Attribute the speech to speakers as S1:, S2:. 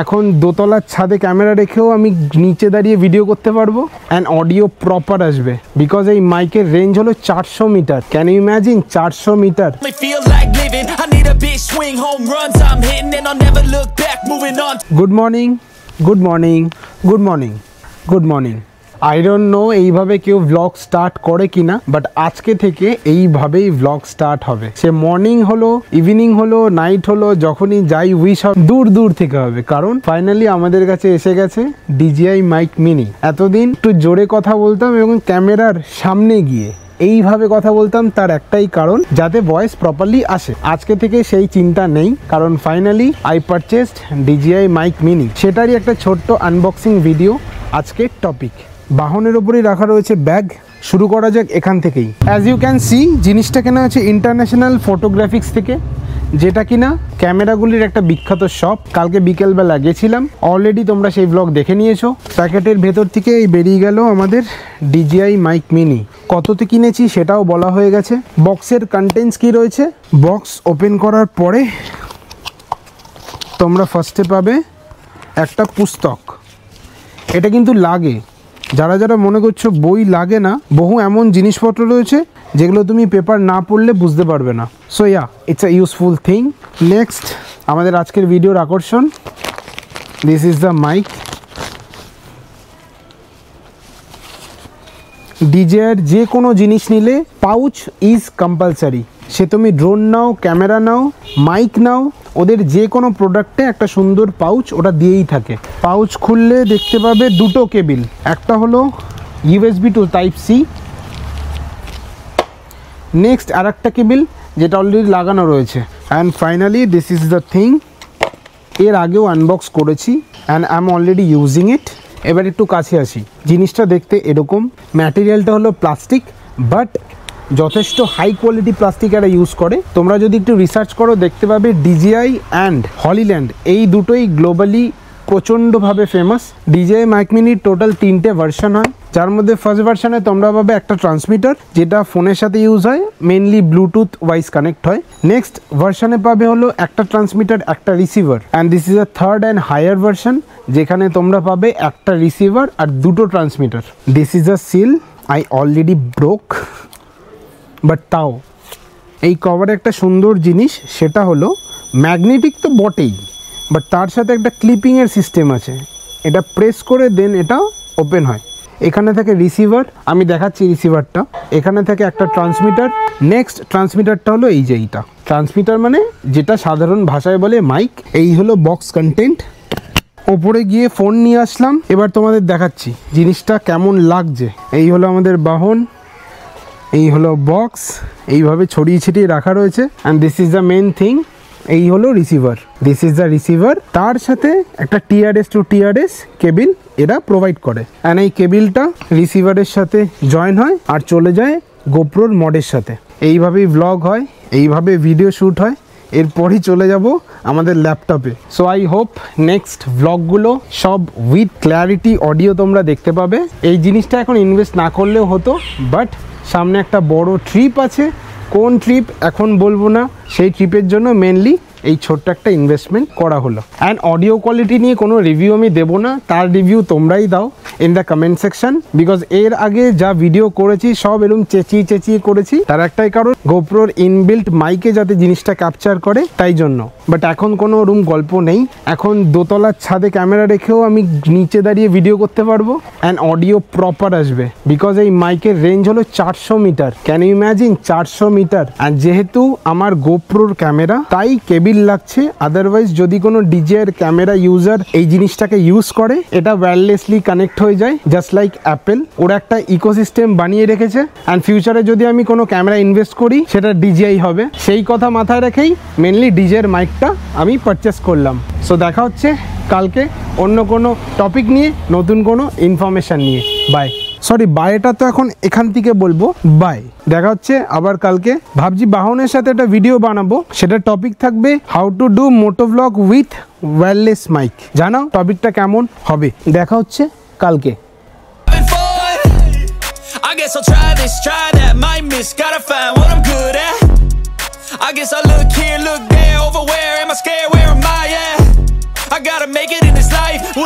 S1: এখন দোতলার ছাদে ক্যামেরা রেখেও আমি নিচে দাঁড়িয়ে ভিডিও করতে পারবো অ্যান্ড অডিও প্রপার আসবে বিকজ এই মাইকের রেঞ্জ হলো 400 metre. Can you imagine 400 metre. Good morning, good morning, good morning, good morning. I don't know এইভাবে কেউ ব্লগ স্টার্ট করে কিনা, বাট আজকে থেকে এইভাবেই ব্লগ স্টার্ট হবে। সে মর্নিং হলো, ইভিনিং হলো, নাইট হলো, যখনই যাই উইশ হবে দূর দূর থেকে হবে, কারণ ফাইনালি আমাদের কাছে এসে গেছে DJI মাইক মিনি। এতদিন একটু জোরে কথা বলতাম এবং ক্যামেরার সামনে গিয়ে এইভাবে কথা বলতাম, তার একটাই কারণ যাতে ভয়েস প্রপারলি আসে। আজকে থেকে সেই চিন্তা নেই, কারণ finally I purchased DJI mic mini. সেটারই একটা ছোট্ট আনবক্সিং ভিডিও আজকের টপিক। বাহনের ওপরেই রাখা রয়েছে ব্যাগ। শুরু করা যাক এখান থেকেই। অ্যাজ ইউ ক্যান সি, জিনিসটা কেনা হচ্ছে ইন্টারন্যাশনাল ফটোগ্রাফিক্স থেকে, যেটা কিনা ক্যামেরাগুলির একটা বিখ্যাত শপ। কালকে বিকেলবেলা গেছিলাম, অলরেডি তোমরা সেই ব্লগ দেখে নিয়েছো। প্যাকেটের ভেতর থেকে এই বেরিয়ে গেল আমাদের DJI মাইক মিনি। কততে কিনেছি সেটাও বলা হয়ে গেছে। বক্সের কন্টেন্টস কি রয়েছে, বক্স ওপেন করার পরে তোমরা ফার্স্টে পাবে একটা পুস্তক। এটা কিন্তু লাগে, যারা যারা মনে করছো বই লাগে না, বহু এমন জিনিসপত্র রয়েছে যেগুলো তুমি পেপার না পড়লে বুঝতে পারবে না। So yeah, it's a useful thing. Next আমাদের আজকের ভিডিওর আকর্ষণ, this is the mic. DJI যে কোনো জিনিস নিলে পাউচ ইজ কম্পালসারি। সে তুমি ড্রোন নাও, ক্যামেরা নাও, মাইক নাও, ওদের যে কোনো প্রোডাক্টে একটা সুন্দর পাউচ ওটা দিয়েই থাকে। পাউচ খুললে দেখতে পাবে দুটো কেবিল, একটা হলো USB to Type-C, নেক্সট আর একটা কেবিল যেটা অলরেডি লাগানো রয়েছে। And finally this is the thing. এর আগেও আনবক্স করেছি and I am already using it. এবার একটু কাছে আসি। জিনিসটা দেখতে এরকম, ম্যাটেরিয়ালটা হলো প্লাস্টিক, বাট যথেষ্ট হাই কোয়ালিটি প্লাস্টিক এরা ইউজ করে। তোমরা যদি একটু রিসার্চ করো দেখতে পাবে DJI অ্যান্ড হলিল্যান্ড এই দুটোই গ্লোবালি প্রচণ্ডভাবে ফেমাস। DJI মাইক মিনির টোটাল 3টে ভার্সন হয়, যার মধ্যে ফার্স্ট ভার্সনে তোমরা পাবে একটা ট্রান্সমিটার যেটা ফোনের সাথে ইউজ হয়, মেনলি ব্লুটুথ ওয়াইজ কানেক্ট হয়। নেক্সট ভার্সনে পাবে হলো একটা ট্রান্সমিটার, একটা receiver. And this is a third and higher version, যেখানে তোমরা পাবে একটা রিসিভার আর দুটো transmitter. This is a seal, I already broke, but তাও এই কভারে একটা সুন্দর জিনিস, সেটা হলো ম্যাগনেটিক তো বটেই, বাট তার সাথে একটা ক্লিপিংয়ের সিস্টেম আছে। এটা প্রেস করে দেন এটা ওপেন হয়। এখানে থেকে রিসিভার, আমি দেখাচ্ছি রিসিভারটা। এখানে থেকে একটা ট্রান্সমিটার, নেক্সট ট্রান্সমিটারটা হলো এই যে এইটা। ট্রান্সমিটার মানে যেটা সাধারণ ভাষায় বলে মাইক। এই হলো বক্স কন্টেন্ট। ওপরে গিয়ে ফোন নিয়ে আসলাম, এবার তোমাদের দেখাচ্ছি জিনিসটা কেমন লাগছে। এই হলো আমাদের বাহন, এই হলো বক্স, এইভাবে ছড়িয়ে ছিটিয়ে রাখা রয়েছে। And this is the main thing. এই হলো receiver, this is the receiver. তার সাথে একটা TRS টু TRS কেবিল এরা প্রোভাইড করে। অ্যান্ড এই কেবিলটা রিসিভারের সাথে জয়েন হয় আর চলে যায় গোপ্রোর মডের সাথে। এইভাবেই ব্লগ হয়, এইভাবে ভিডিও শ্যুট হয়। এরপরই চলে যাব আমাদের ল্যাপটপে। সো আই হোপ নেক্সট ব্লগগুলো সব উইথ ক্ল্যারিটি অডিও তোমরা দেখতে পাবে। এই জিনিসটা এখন ইনভেস্ট না করলেও হতো, বাট সামনে একটা বড় ট্রিপ আছে। কোন ট্রিপ এখন বলবো না, সেই ট্রিপের জন্য মেনলি এই ছোট্ট একটা ইনভেস্টমেন্ট করা হলো। অ্যান্ড অডিও কোয়ালিটি নিয়ে কোনো রিভিউ আমি দেবো না, তার রিভিউ তোমরাই দাও in the comment section. Because এর আগে যা ভিডিও করেছি সব এরকম চেঁচিয়ে চেঁচিয়ে করেছি, তার একটাই কারণ গোপ্রোর ইনবিল্ট মাইকে যাতে জিনিসটা ক্যাপচার করে তাই জন্য। বাট এখন কোনো ওরকম গল্প নেই, এখন দোতলার ছাদে ক্যামেরা রেখেও আমি নিচে দাঁড়িয়ে ভিডিও করতে পারবো অ্যান্ড অডিও প্রপার আসবে বিকজ এই মাইকের রেঞ্জ হলো 400 metre. Can you imagine 400 metre. And যেহেতু আমার গোপ্রোর ক্যামেরা তাই কেবিল লাগছে, আদারওয়াইজ যদি কোনো DJI এর ক্যামেরা ইউজার এই জিনিসটাকে ইউজ করে এটা ওয়্যারলেসলি কানেক্ট হয়ে যায়, জাস্ট লাইক অ্যাপেল। ওরা একটা ইকোসিস্টেম বানিয়ে রেখেছে। অ্যান্ড ফিউচারে যদি আমি কোনো ক্যামেরা ইনভেস্ট করি সেটা DJI হবে, সেই কথা মাথায় রেখেই মেনলি DJI এর মাইকটা আমি পারচেস করলাম। সো দেখা হচ্ছে কালকে অন্য কোনো টপিক নিয়ে, নতুন কোনো ইনফরমেশান নিয়ে। বাই। সরি, বাইটা তো এখন এখান থেকে বলবো বাই। দেখা হচ্ছে আবার কালকে। ভাবছি বাহনের সাথে একটা ভিডিও বানাবো, সেটা টপিক থাকবে how to do moto vlog with wireless mic. জানাও টপিকটা কেমন হবে। দেখা হচ্ছে কালকে। I guess I'll try this, try that, might miss, gotta find what I'm good at. I guess I look here, look there, over where am I scared, where am I at? I
S2: gotta make it in this life.